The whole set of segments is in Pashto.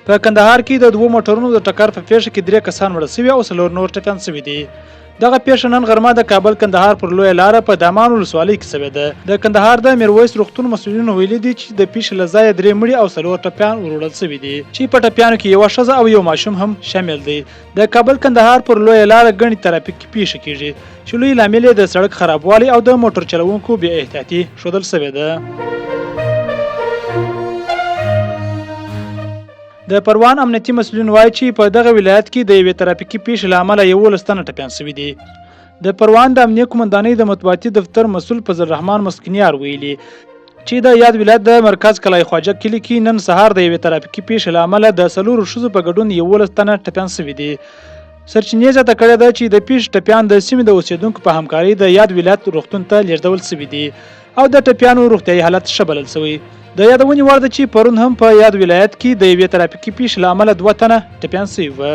په کندهار کې د دوه موټرونو د ټکر په پیښه کې 3 کسان مړه شوي او 4 نور ټپیان شوي دي. دغه پیښه نن غرمه د کابل کندهار پر لویه لاره په دامان ولسوالۍ کې شوې ده. د کندهار د میرویس روغتون مسؤلینو ویلي دي چې د پیښې له ځایه 3 مړي او 4 ټپیان وروړل شوي دي چې په ټپیانو کې یوه ښځه او یو ماشوم هم شامل دي. د کابل کندهار پر لویه لاره ګڼې ترافیکي پیښې کیږي چې لوی لامل یې د سړک خرابوالی او د موټر چلوونکو بې احتیاطي ښودل شوې ده. د پروان امنیتي مسؤلین وایي چې په دغه ولایت کې د یوې ترافیکي پیښې له امله 11 تنه ټپیان شوي دي. د پروان د امنیه قومندانۍ د مطبوعاتي دفتر مسؤل فضل الرحمن مسکنیار ویلي چې د یاد ولایت د مرکز کلای خواجه کلي کې نن سهار د یوې ترافیکي پیښې له امله د 4 ښځو په ګډون 11 تنه ټپیان شوي دي. سرچینې زیاته کړې ده چې د پیښې ټپیان د سیمې د اوسیدونکو په همکارۍ د یاد ولایت روغتون ته لیږدول شوي دي او د ټپیانو روغتیايي حالت ښه بلل شوی. د یادونې وړ ده چې پرون هم په یاد ولایت کې د یوې ترافیکي پیښې له امله 2 تنه ټپیان شوي وه.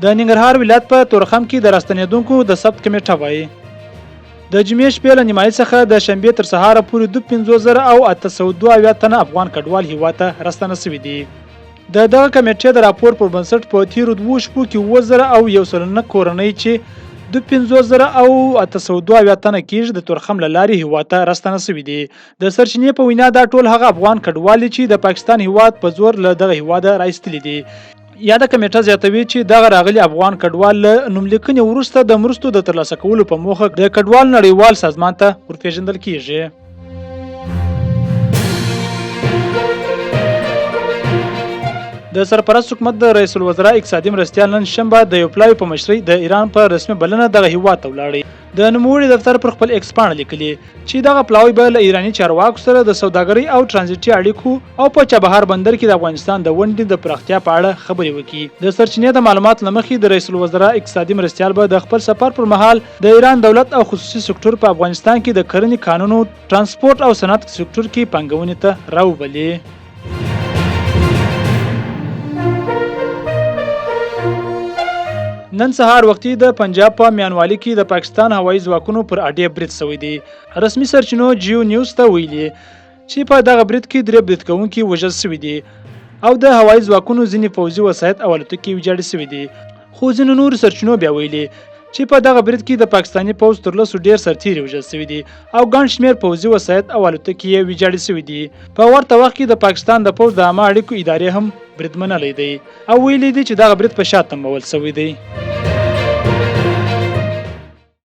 د ننګرهار ولایت په تورخم کې د راستنېدونکو د ثبت کمیټه وایي د جمعې شپې له نیمایي څخه د شنبې تر سهاره پورې 25,802 تنه افغان کډوال هیواد ته راستنه شوي دي. د دغه کمیټې د راپور پر بنسټ په تیرو 2 شپو کې 7,109 کورنۍ چې 25,802 تنه کېږي د تورخم له لارې هیواد ته راستنه شوي دي. د سرچینې په وینا دا ټول هغه افغان کډوال چې د پاکستان هیواد په زور له دغه هیواده راایستلي دي. یاده کمیټه زیاتوي چې دغه راغلي افغان کډوال له نوملیکنې وروسته د مرستو د ترلاسه کولو په موخه د کډوال نړیوال سازمان ته ورپېژندل کیږي. د سرپرست حکومت د رئیس الوزرا اقتصادي مرستیال نن شنبه د یو پلاوي په مشرۍ د ایران په رسمي بلنه دغه هیواد ته ولاړی. د نوموړي دفتر پر خپل ایکس پاڼه لیکلي چې دغه پلاوی به له ایراني چارواکو سره د سوداګرۍ او ترانزیټي اړیکو او په چابهار بندر کې د افغانستان د ونډې د پراختیا په اړه خبرې وکړي. د سرچینې د معلومات له مخې د رئیس الوزرا اقتصادي مرستیال به د خپل سفر پر مهال د ایران دولت او خصوصي سکتور په افغانستان کې د کرنې قانونو، ترانسپورت او صنعت سکتور کې پانګونې ته راوبلي. نن سهار وختي د پنجاب په میانوالي کې د پاکستان هوایي ځواکونو پر اډې برید شوی دی. رسمي سرچینو جیو نیوز ته ویلي چې په دغه برید کې 3 برید کوونکي وژل شوي دي او د هوایي ځواکونو ځینې پوځي وسایط او الوتکې ویجاړې شوي دي. خو ځینو نورو سرچینو بیا ویلي چې په دغه برید کې د پاکستاني پوځ تر 100 ډیر سرتیري وژل شوي دي او ګڼ شمېر پوځي وسایط او الوتکې یې ویجاړې شوي دي. په ورته وخت کې د پاکستان د پوځ د عامه اړیکو ادارې هم برید منلی دی او ویلي دي چې دغه برید په شا تمبول شوی دی.